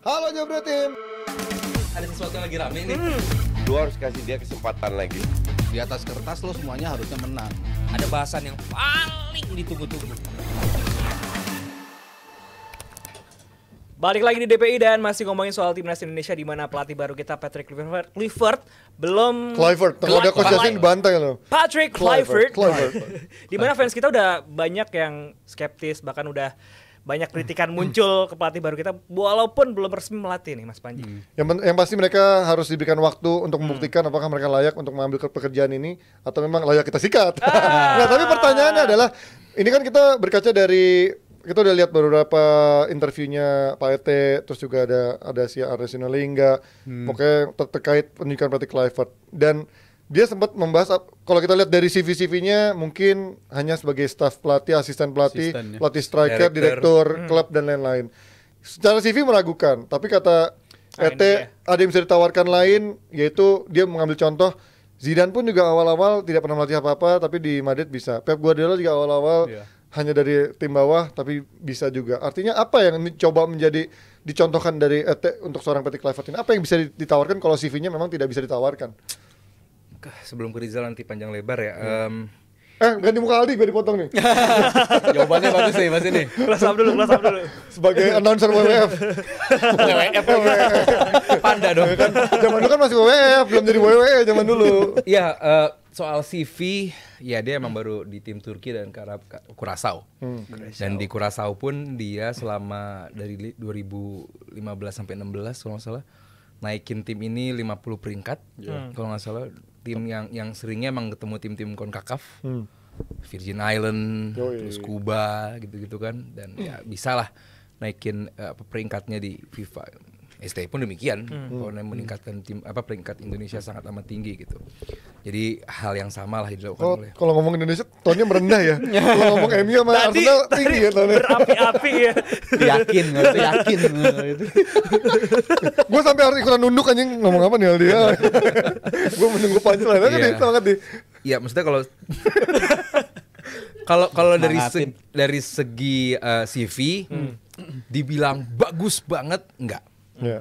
Halo Jabra Tim. Ada sesuatu yang lagi rame nih. Lu harus kasih dia kesempatan lagi. Di atas kertas lo semuanya harusnya menang. Ada bahasan yang paling ditunggu-tunggu. Balik lagi di DPI dan masih ngomongin soal timnas Indonesia di mana pelatih baru kita Patrick Kluivert belum Kluivert, kalau ada Coach Justin dibantai lo. Patrick Kluivert. Kluivert. Di mana fans kita udah banyak yang skeptis, bahkan udah banyak kritikan muncul ke pelatih baru kita walaupun belum resmi melatih nih Mas Panji. Yang pasti mereka harus diberikan waktu untuk membuktikan apakah mereka layak untuk mengambil pekerjaan ini atau memang layak kita sikat. Nah, tapi pertanyaannya adalah ini kan kita berkaca dari kita udah lihat beberapa interviewnya Pak Ete, terus juga ada si Arsenal Lingga, pokoknya terkait pendidikan pelatih Kluivert, dan dia sempat membahas kalau kita lihat dari CV-CV-nya mungkin hanya sebagai staff pelatih, asisten pelatih, pelatih striker, direktur klub dan lain-lain. Secara CV meragukan, tapi kata Ete ada yang bisa ditawarkan lain, yaitu dia mengambil contoh Zidane pun juga awal-awal tidak pernah melatih apa-apa, tapi di Madrid bisa. Pep Guardiola juga awal-awal hanya dari tim bawah, tapi bisa juga. Artinya apa yang coba menjadi dicontohkan dari Ete untuk seorang pelatih Kluivert ini? Apa yang bisa ditawarkan kalau CV-nya memang tidak bisa ditawarkan? Sebelum ke Rizal nanti panjang lebar ya. Ganti muka Aldi biar dipotong nih. Jawabannya bagus nih Mas ini. Kelas up dulu. Sebagai announcer WWF. Panda dong. Kan zaman dulu kan masih WWF, belum jadi WWE zaman dulu. Iya, soal CV, ya dia emang baru di tim Turki dan Curaçao. Dan di Curaçao pun dia selama dari 2015 sampai 16 kalau nggak salah naikin tim ini 50 peringkat. Kalau nggak salah tim yang seringnya emang ketemu tim-tim CONCACAF. Virgin Island, terus Kuba gitu-gitu kan, dan ya bisa lah naikin peringkatnya di FIFA. ST pun demikian, meningkatkan tim peringkat Indonesia sangat amat tinggi gitu. Jadi hal yang sama lah dilakukan oleh. Kalau ngomong Indonesia tonnya merendah ya. Kalau ngomong MU sama Arsenal tinggi ya tonnya. Berapi-api ya. Yakin. Gue sampai harus ikutan nunduk anjing, ngomong apa nih Aldi. Gue menunggu punchline aja nih, semangat nih. Iya, maksudnya kalau dari segi CV dibilang bagus banget enggak. Ya.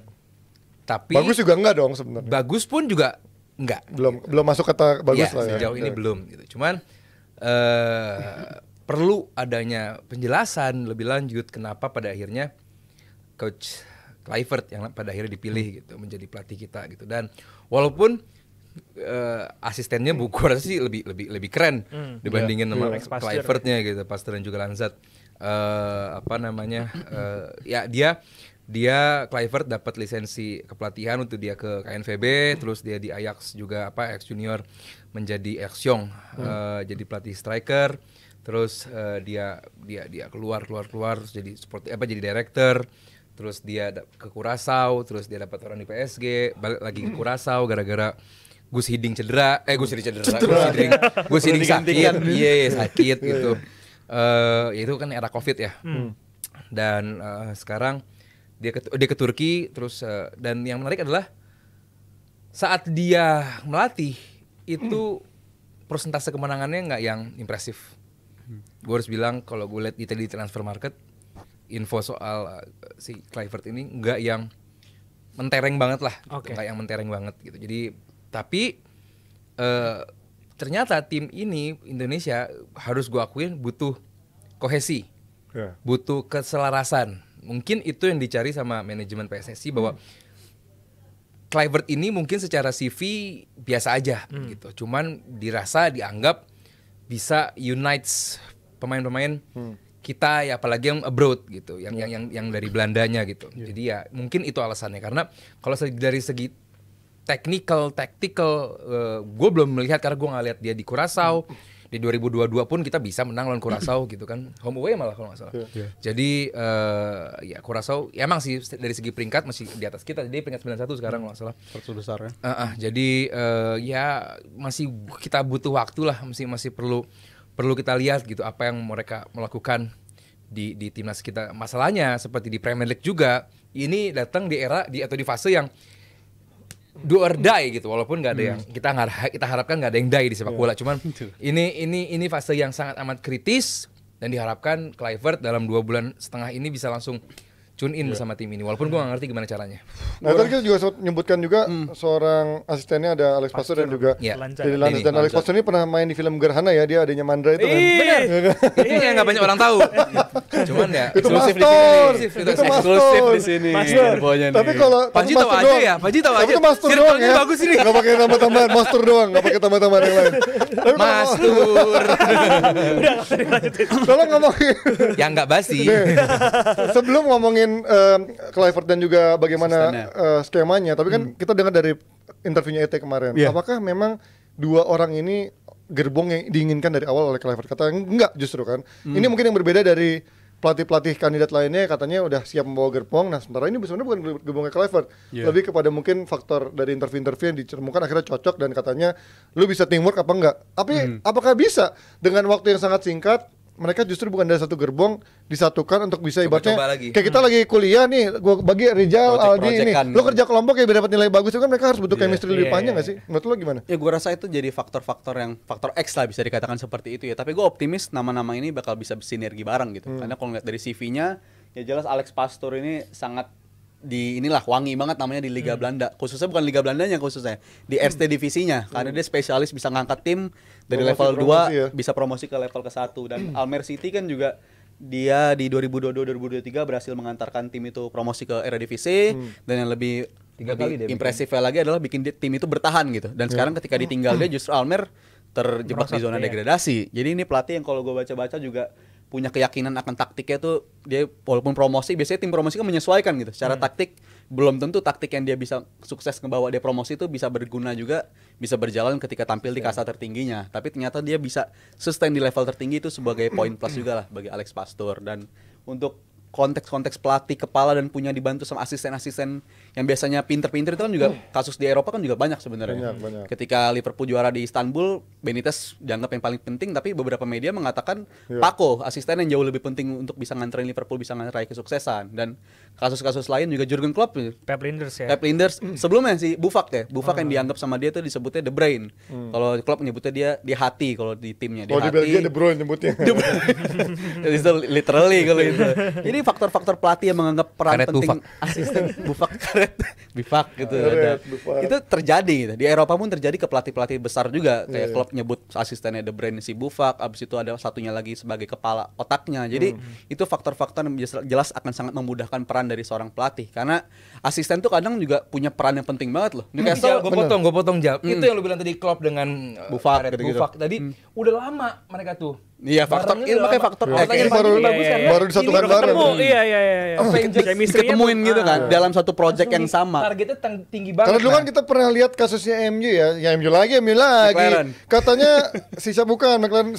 Tapi bagus juga enggak dong sebenarnya. Bagus pun juga enggak. Belum masuk kata bagus ya, lah ya. Sejauh ini belum gitu. Cuman perlu adanya penjelasan lebih lanjut kenapa pada akhirnya Coach Kluivert yang pada akhirnya dipilih gitu menjadi pelatih kita gitu. Dan walaupun asistennya rasa sih lebih keren dibandingin sama Kluivertnya gitu, Pasteur dan juga Lanzat. Ya dia Kluivert dapat lisensi kepelatihan untuk dia ke KNVB, terus dia di Ajax juga Ajax Junior menjadi Ajaxiong, jadi pelatih striker, terus dia keluar terus jadi jadi director, terus dia ke Curaçao, terus dia dapat orang di PSG, balik lagi ke Curaçao gara-gara Gus Hiddink sakit gitu. Itu kan era Covid ya. Dan sekarang dia ke Turki terus dan yang menarik adalah saat dia melatih itu persentase kemenangannya nggak yang impresif. Gue harus bilang kalau gue lihat di transfer market info soal si Kluivert ini nggak yang mentereng banget lah, nggak yang mentereng banget gitu. Jadi tapi ternyata tim ini Indonesia harus gue akuin butuh kohesi, butuh keselarasan. Mungkin itu yang dicari sama manajemen PSSI bahwa Kluivert ini mungkin secara CV biasa aja gitu. Cuman dianggap bisa unites pemain-pemain kita ya, apalagi yang abroad gitu, yang dari Belandanya gitu. Jadi ya mungkin itu alasannya, karena kalau dari segi tactical gue belum melihat karena gue nggak lihat dia di Curaçao. Di 2022 pun kita bisa menang lawan Curaçao gitu kan, home away malah kalau nggak salah. Jadi ya Curaçao ya emang sih dari segi peringkat masih di atas kita, jadi peringkat 91 sekarang kalau nggak salah. Satu besar ya. Jadi ya masih kita butuh waktu lah, masih perlu kita lihat gitu apa yang mereka melakukan di timnas kita. Masalahnya seperti di Premier League juga, ini datang di era atau di fase yang do or die gitu, walaupun nggak ada yang kita harapkan nggak ada yang die di sepak bola, cuman ini fase yang sangat amat kritis dan diharapkan Kluivert dalam 2,5 bulan ini bisa langsung tune in bersama tim ini walaupun gue gak ngerti gimana caranya. Nah tadi kita juga nyebutkan juga seorang asistennya ada Alex Pastur dan juga Denny Lanzat. Dan Alex Pastur ini pernah main di film Gerhana ya, dia adanya Mandra itu kan. Benar. Itu yang gak banyak orang tahu. Cuman ya Itu Mastur. itu Eksklusif di sini. Infonya nih. Tapi kalau Panji tahu aja ya, Panji tahu aja. Tapi itu Mastur doang ya. Bagus ini. Gak pakai tambah-tambahan, Mastur doang, gak pakai tambah-tambahan yang lain. Mastur. Kalau ngomongin Yang nggak basi. sebelum ngomongin Kluivert dan juga bagaimana skemanya, tapi kan kita dengar dari interviewnya ET kemarin, apakah memang dua orang ini gerbong yang diinginkan dari awal oleh Kluivert? Kata enggak justru kan. Ini mungkin yang berbeda dari pelatih-pelatih kandidat lainnya, katanya udah siap membawa gerbong. Nah sementara ini sebenarnya bukan gerbongnya Kluivert, lebih kepada mungkin faktor dari interview-interview yang dicermukan akhirnya cocok dan katanya lu bisa teamwork apa enggak. Tapi apakah bisa dengan waktu yang sangat singkat mereka justru bukan dari satu gerbong disatukan untuk bisa ibaratnya kayak kita lagi kuliah nih, gua bagi Rizal, Aldi ini, lo kerja kelompok kayak biar dapat nilai bagus itu kan mereka harus butuh chemistry lebih panjang nggak sih? Menurut lo gimana? Ya gue rasa itu jadi faktor-faktor X lah bisa dikatakan seperti itu ya. Tapi gue optimis nama-nama ini bakal bisa sinergi bareng gitu. Karena kalau ngeliat dari CV-nya ya jelas Alex Pastur ini sangat wangi banget namanya di Liga Belanda, khususnya bukan Liga Belandanya, khususnya di Eerste divisinya, karena dia spesialis bisa ngangkat tim dari level 2 bisa promosi ke level ke 1. Dan Almere City kan juga dia di 2022-2023 berhasil mengantarkan tim itu promosi ke Eredivisie, dan yang lebih impresifnya lagi adalah bikin tim itu bertahan gitu. Dan sekarang ketika ditinggal dia justru Almere terjebak di zona degradasi. Jadi ini pelatih yang kalau gue baca-baca juga punya keyakinan akan taktiknya tuh, dia walaupun promosi biasanya tim promosi kan menyesuaikan gitu secara taktik, belum tentu taktik yang dia bisa sukses ngebawa dia promosi itu bisa berguna juga, bisa berjalan ketika tampil di kasta tertingginya. Tapi ternyata dia bisa sustain di level tertinggi, itu sebagai poin plus juga lah bagi Alex Pastur. Dan untuk konteks-konteks pelatih kepala dan punya dibantu sama asisten-asisten yang biasanya pinter-pinter itu kan juga kasus di Eropa kan juga banyak sebenarnya. Banyak. Ketika Liverpool juara di Istanbul, Benitez dianggap yang paling penting, tapi beberapa media mengatakan Paco, asisten yang jauh lebih penting untuk bisa nganterin Liverpool bisa ngeraih kesuksesan. Dan kasus-kasus lain juga Jurgen Klopp, Pep Linders ya. Pep Linders sebelumnya si Buffak ya. Buffak yang dianggap sama dia tuh disebutnya The Brain. Kalau Klopp menyebutnya dia di hati kalau di timnya, di hati. Kalau di Belgia De Bruyne nyebutnya. Itu literally kalau itu. Jadi faktor-faktor pelatih yang menganggap peran Karet penting Buffak. asisten Buffak Bifak gitu. Karet Buffak. Itu terjadi gitu. Di Eropa pun terjadi ke pelatih-pelatih besar juga. Kayak Klopp nyebut asistennya De Bruyne si Buffak, abis itu ada satunya lagi sebagai kepala otaknya. Jadi itu faktor-faktor yang jelas akan sangat memudahkan peran dari seorang pelatih, karena asisten tuh kadang juga punya peran yang penting banget loh. Gue potong jawab. Itu yang lu bilang tadi Klopp dengan Buffak Karet gitu-gitu. Buffak tadi udah lama mereka tuh. Iya, faktor itu makanya faktor X baru disatukan bareng. Iya. diketemuin gitu kan dalam satu project yang sama. Targetnya tinggi banget. Karena dulu kan kita pernah lihat kasusnya MU ya MU lagi. McLaren. Katanya McLaren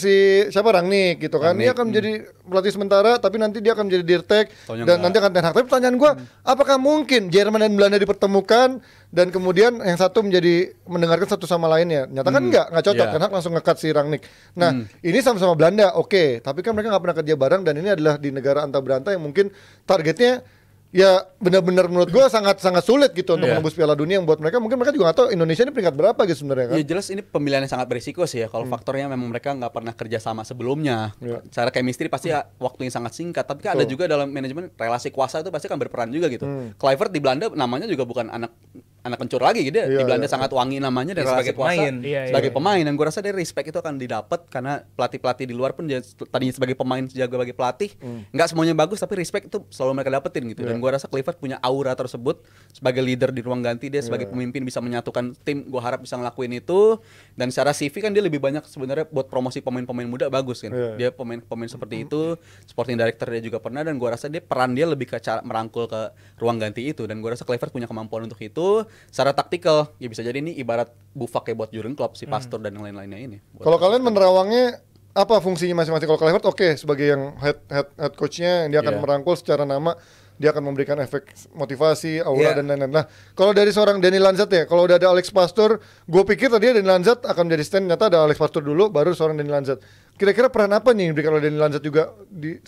siapa Rangnick gitu kan. Dia akan menjadi pelatih sementara, tapi nanti dia akan menjadi Dirtek dan nanti akan Ten Hag. Tapi pertanyaan gua, apakah mungkin Jerman dan Belanda dipertemukan dan kemudian yang satu menjadi mendengarkan satu sama lainnya? Nyata kan enggak cocok. Ten Hag langsung nge-cut si Rangnick. Nah, ini sama-sama Belanda, oke. Tapi kan mereka nggak pernah kerja bareng, dan ini adalah di negara anta beranta yang mungkin targetnya ya benar-benar menurut gue sangat sulit gitu untuk menembus Piala Dunia, yang buat mereka mungkin mereka juga nggak tahu Indonesia ini peringkat berapa gitu sebenarnya kan. Ya jelas ini pemilihan yang sangat berisiko sih ya kalau faktornya memang mereka nggak pernah kerja sama sebelumnya. Secara chemistry pasti waktu yang sangat singkat, tapi kan ada juga dalam manajemen relasi kuasa itu pasti akan berperan juga gitu. Kluivert di Belanda namanya juga bukan anak kencur lagi gitu ya. Di Belanda sangat wangi namanya dari relasi kuasa sebagai pemain, dan gue rasa dari respect itu akan didapat karena pelatih-pelatih di luar pun dia tadinya sebagai pemain sejago sebagai pelatih nggak semuanya bagus, tapi respect itu selalu mereka dapetin gitu. Dan gue rasa Kluivert punya aura tersebut sebagai leader di ruang ganti, dia sebagai pemimpin bisa menyatukan tim, gue harap bisa ngelakuin itu. Dan secara CV kan dia lebih banyak sebenarnya buat promosi pemain-pemain muda bagus kan. Dia pemain-pemain seperti itu, sporting director dia juga pernah, dan gue rasa peran dia lebih ke cara merangkul ke ruang ganti itu, dan gue rasa Kluivert punya kemampuan untuk itu. Secara taktikal ya bisa jadi ini ibarat Buffak kayak buat Jurgen Klopp, si Pastor dan yang lain-lainnya ini. Kalau kalian menerawangnya apa fungsinya masing-masing? Kalau Kluivert sebagai yang head coachnya, dia akan merangkul secara nama, dia akan memberikan efek motivasi, aura dan lain-lain. Nah, kalau dari seorang Denny Lanzat ya, kalau udah ada Alex Pastur, gue pikir tadi Denny Lanzat akan menjadi stand, nyata ada Alex Pastur dulu, baru seorang Denny Lanzat. Kira-kira peran apa nih yang diberikan oleh Denny Lanzat juga di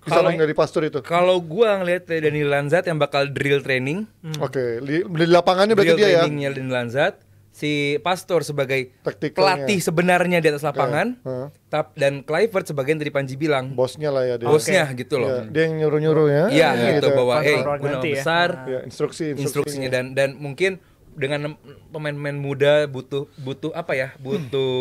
samping dari Pastur itu? Kalau gue ngelihat Denny Lanzat yang bakal drill training, Oke, di lapangannya berarti dia ya. Drill trainingnya Denny Lanzat, si Pastor sebagai Taktikalnya. pelatih sebenarnya di atas lapangan, dan Kluivert sebagai yang tadi Panji bilang Bosnya lah ya dia. bosnya gitu loh. Ya, dia yang nyuruh-nyuruh ya. Iya gitu bahwa Kontrol gue nama nanti ya. besar, Ya, instruksinya dan mungkin dengan pemain-pemain muda butuh apa ya? Butuh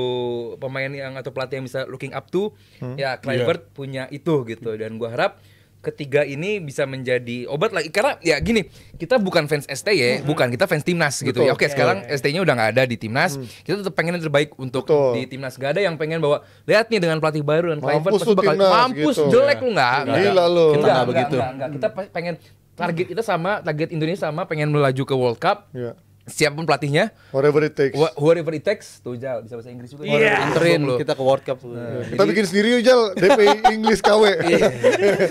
pemain yang atau pelatih yang bisa looking up to. Ya Kluivert punya itu gitu dan gua harap ketiga ini bisa menjadi obat lagi karena ya gini, kita bukan fans STY, bukan, kita fans timnas gitu ya. Oke, sekarang ST-nya udah nggak ada di timnas. Kita tetap pengen yang terbaik untuk di timnas. Gak ada yang pengen bahwa lihat nih dengan pelatih baru dan Kluivert Mampus pasti lu bakal timnas, mampus gitu. jelek lu nggak. Gila lu. Kita nggak begitu. Enggak. Kita pengen target kita sama, target Indonesia sama, pengen melaju ke World Cup. Iya. Siapapun pelatihnya, Whatever it takes. whoever it takes, tuh Jal bisa bahasa Inggris juga. Iya. Anterin Lo. kita ke World Cup. Kita bikin sendiri yuk Jal, DP English KW.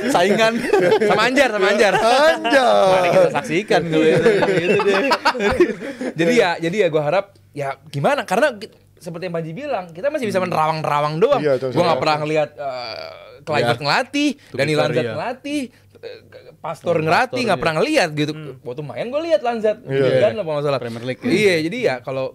Saingan. Sama Anjar. Mari Anjay. kita saksikan dulu itu. Gitu deh. jadi ya gue harap ya gimana karena seperti yang Panji bilang kita masih bisa menerawang-nerawang doang. Iya, Gue nggak pernah ngelihat Kluivert ngelatih, Dani Kiper, Lanzat iya. ngelatih, Pastor ngelatih, nggak pernah ngelihat gitu. Waktu main gue lihat Lanzat, Iya. kan apa masalah. Premier League. Iya, jadi ya kalau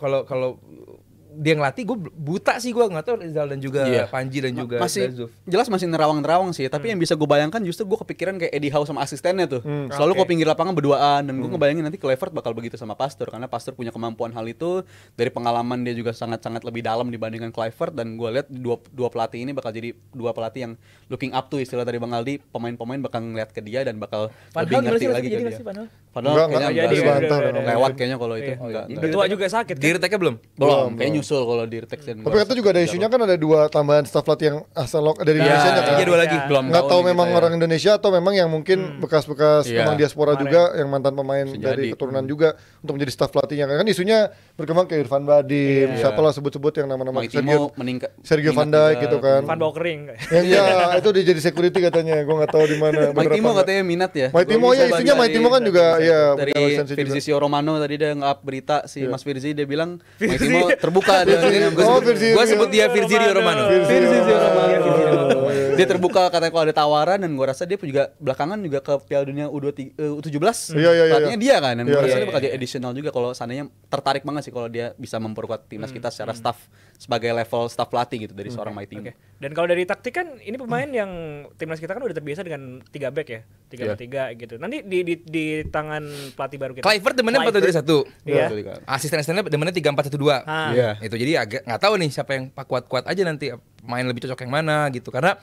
dia ngelatih gue buta sih gue nggak tahu Rizal dan juga Iya. Panji dan juga masih Dazuf. jelas masih nerawang-nerawang sih, tapi yang bisa gue bayangkan justru gue kepikiran kayak Eddie Howe sama asistennya tuh. Selalu kok pinggir lapangan berduaan dan gue ngebayangin nanti Kluivert bakal begitu sama Pastor karena Pastor punya kemampuan hal itu, dari pengalaman dia juga sangat-sangat lebih dalam dibandingkan Kluivert dan gue lihat dua pelatih ini bakal jadi dua pelatih yang looking up to istilah dari Bang Aldi, pemain-pemain bakal ngeliat ke dia dan bakal lebih ngerti lagi ke dia. Padahal Enggak, kayaknya jadi, dibantah udah, dong. lewat kayaknya kalau itu Iya. enggak. Udah tua juga sakit kan? Dirtek-nya belum? Belum, kayak nyusul kalau di Retex dan Tapi kata juga ada isunya kan ada 2 tambahan staff pelatih yang asal dari Indonesia kan. Iya, 2 lagi. belum Nggak tahu nih memang kita ya. orang Indonesia atau memang yang mungkin bekas-bekas Iya. memang diaspora Kemarin. juga yang mantan pemain Bisa dari jadi. keturunan juga untuk menjadi staff pelatihnya kan isunya berkembang kayak Irfan Badim, siapa lah sebut-sebut yang nama-nama Maitimo meningkat Sergio Van Dijk gitu kan. Van Bokering. Yang ya itu dia jadi security katanya, gue nggak tahu di mana. bener Maitimo apa katanya minat ya. Maitimo ya isunya Maitimo kan juga ya dari punya lisensi juga. Virzizio Romano tadi dia nge-up berita si Mas Virzi, dia bilang Maitimo terbuka dia. Gue sebut dia Virgilio Romano. Virzizio Romano. Iya, Virzizio Romano. Dia terbuka katanya kalau ada tawaran dan gue rasa dia juga belakangan juga ke Piala Dunia U17. Iya, iya, iya. Pelatihnya dia kan dan gue Iya, rasa iya, dia bakal jadi additional juga kalau seandainya tertarik banget sih kalau dia bisa memperkuat timnas kita secara staff sebagai level staff pelatih gitu dari seorang Maitimo. Oke. Dan kalau dari taktik kan ini pemain yang timnas kita kan udah terbiasa dengan 3 back ya, 3-3 gitu. Nanti di tangan pelatih baru kita. Kluivert demennya 4-3-1. Iya. Asisten-asistennya demennya 3-4-1-2. Ah. Iya. Itu jadi agak nggak tahu nih siapa yang kuat-kuat aja nanti main lebih cocok yang mana gitu karena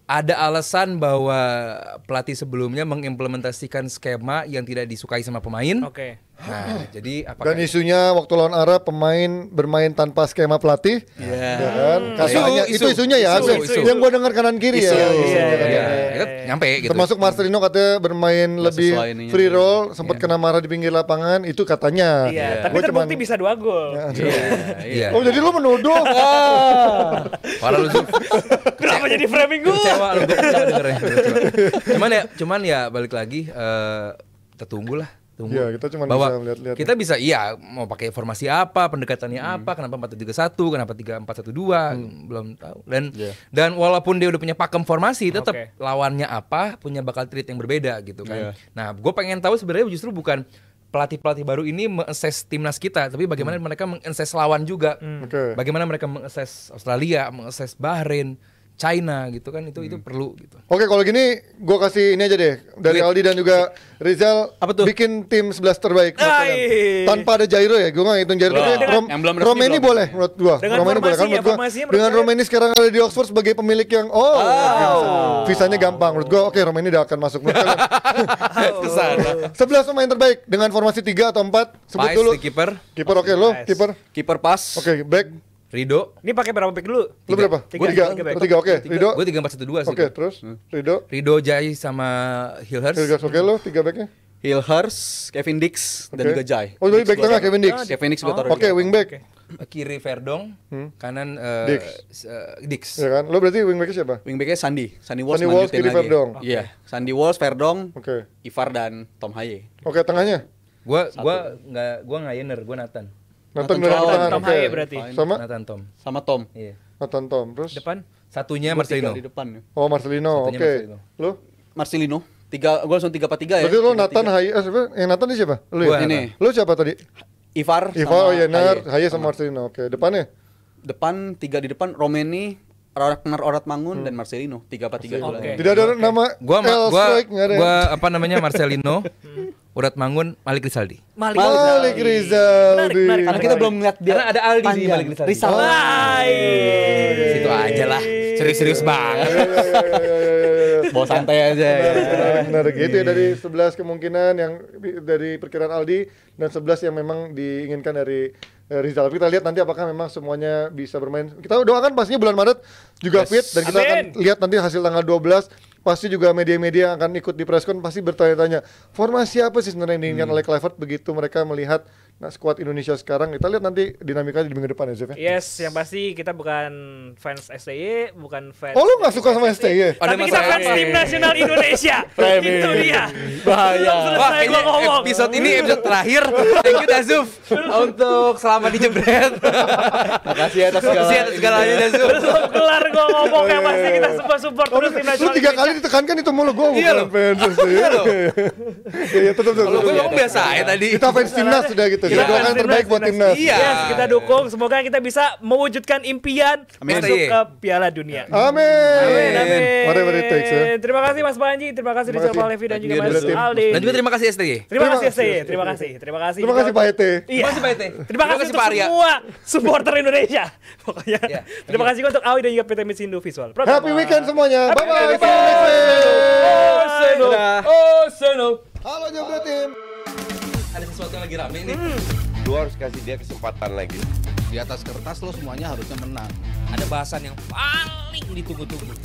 ada alasan bahwa pelatih sebelumnya mengimplementasikan skema yang tidak disukai sama pemain. Oke. Nah, jadi apakah Dan isunya waktu lawan Arab pemain bermain tanpa skema pelatih. Iya. Ya kan? Katanya Isu, itu isunya ya. isu. Yang gua dengar kanan kiri ya. Isu. isunya Iya, katanya. ya, nyampe gitu. Termasuk Marcelino katanya bermain lebih sesuai ininya free juga. roll, sempat kena marah di pinggir lapangan, itu katanya. Iya, tapi Gua cuman- terbukti bisa 2 gol. Iya. Oh jadi lu menuduh? Parah lu Zuf. Kenapa jadi framing gue? Kecewa lu gue kecewa dengernya. Cuman ya balik lagi kita tunggulah. Tunggu. Iya, kita cuma bahwa bisa melihat-lihat. kita bisa mau pakai formasi apa, pendekatannya apa, kenapa 4-3-1, kenapa 3-4-1-2, belum tahu. Dan walaupun dia udah punya pakem formasi, tetap Oke. lawannya apa, punya bakal treat yang berbeda gitu kan. Iya. Nah, gue pengen tahu sebenarnya justru bukan pelatih-pelatih baru ini meng-assess timnas kita, tapi bagaimana mereka meng-assess lawan juga. Oke. Bagaimana mereka meng-assess Australia, meng-assess Bahrain, China gitu kan, itu perlu gitu. Oke, kalau gini gue kasih ini aja deh dari Aldi dan juga Rizal. Apa tuh? Bikin tim 11 terbaik Hai. tanpa ada Jairo ya. Gue nggak ngitung Jairo. Belum. Tapi Yang belum resmi Romeni belum. boleh menurut gue. Dengan Romeni boleh kan formasi ya, menurut gue. formasinya menurut Dengan saya- Romeni sekarang ada di Oxford sebagai pemilik yang visanya gampang menurut gue. Oke, Romeni udah akan masuk. Menurut kalian? Kesana. 11 pemain terbaik dengan formasi 3 atau 4. Sebut Pais dulu. di kiper, Kiper oke lo, Pais. kiper. Kiper pas. Oke, back. Rido. Ini pakai berapa back dulu? Lu berapa? Tiga. Gue 3. Tiga back. 3 oke. Rido. Gue 3-4-1-2 sih. Oke, terus Rido. Rido, Jai sama Hilhers. Hilgers oke lo, 3 backnya. Hilhers, Kevin Dix dan Oke. juga Jai. Oh, jadi back tengah Kevin Dix. Kevin Dix gue taruh Oke, di- wingback. Kiri Verdong, kanan Dix. Dix. Ya kan? Lo berarti wingbacknya siapa? Wingbacknya Sandy Walsh Sandy Walsh, lanjutin kiri lagi. Verdong. Iya, Sandy Walsh, Verdong, Oke. Ivar dan Tom Haye. Oke, tengahnya. Gua nggak Yener, gua Nathan. Nathan Nathan dari Tom. pertahanan. Tom Oke. Haye berarti. Sama Nathan Tom. Sama Tom. Iya. Nathan Tom. Terus Depan. Satunya Gua Marcelino. tiga di depan. oh Marcelino. Satunya Oke. Marcelino. Lo? Marcelino. Gue langsung 3-4-3 ya. Berarti lo Nathan Haye siapa? Yang Nathan ini siapa? Lo Gua ya? Ini. Lo siapa tadi? Ivar Yenar, Haye. Haye sama Marcelino. Oke, depannya? Depan 3 di depan Romeni, Ragnar Oratmangun dan Marcelino. 3-4-3 itu lah. Oke. Tidak ada nama Strike, nggak ada. Gua apa namanya Marcelino, Oratmangun, Malik Rizaldi. Malik Rizaldi. Menarik. Karena kita belum lihat dia. Karena ada Aldi di panjang. Malik Rizaldi. Rizal. Situ aja lah. Serius-serius banget. Bawa santai aja ya. Benar gitu ya, dari 11 kemungkinan yang dari perkiraan Aldi dan 11 yang memang diinginkan dari Rizal. Tapi kita lihat nanti apakah memang semuanya bisa bermain. Kita doakan pastinya bulan Maret juga fit dan kita akan lihat nanti hasil tanggal 12. Pasti juga media-media akan ikut di preskon pasti bertanya-tanya formasi apa sih sebenarnya yang diinginkan oleh Kluivert begitu mereka melihat skuad Indonesia sekarang. Kita lihat nanti dinamikanya di minggu depan ya, Zef ya. Yes, yang pasti kita bukan fans STY, bukan fans. Oh, lu nggak suka sama STY? Tapi kita fans tim nasional Indonesia. Itu dia. Bahaya. Belum Wah, selesai gua kayaknya ngomong. episode ini episode terakhir. Thank you Dazuf untuk selama dijebret. Makasih atas Makasih atas segalanya Dazuf. Belum kelar gua ngomong yang pasti kita support terus tim Lu nasional. 3 kali ditekankan itu mulu gue Iya bukan fans STY. Iya, tetap. Kalau gue ngomong biasa ya tadi. Kita fans timnas sudah gitu. Kita Kita doakan yang terbaik buat timnas. Iya. Yes, kita dukung. Semoga kita bisa mewujudkan impian Amin. masuk ke Piala Dunia. Amin. Amin. Whatever it takes ya. Terima kasih Mas Panji, terima kasih Rizal Pahlevi dan juga Thank you, Mas Dazuf. Aldi. Dan juga terima kasih STY. Terima kasih STY, terima kasih. Terima kasih. Terima kasih Pak Ete. Iya. Terima kasih Pak Ete. Terima kasih untuk Pak Arya. semua supporter Indonesia. Pokoknya. Iya. Terima kasih untuk Awi dan juga PT Mitsindo Visual. Happy weekend semuanya. Bye bye. Happy See you next week. Oh, Seno. Halo Jambret Tim. Ada sesuatu yang lagi rame nih. Lu harus kasih dia kesempatan lagi. Di atas kertas lo semuanya harusnya menang. Ada bahasan yang paling ditunggu-tunggu.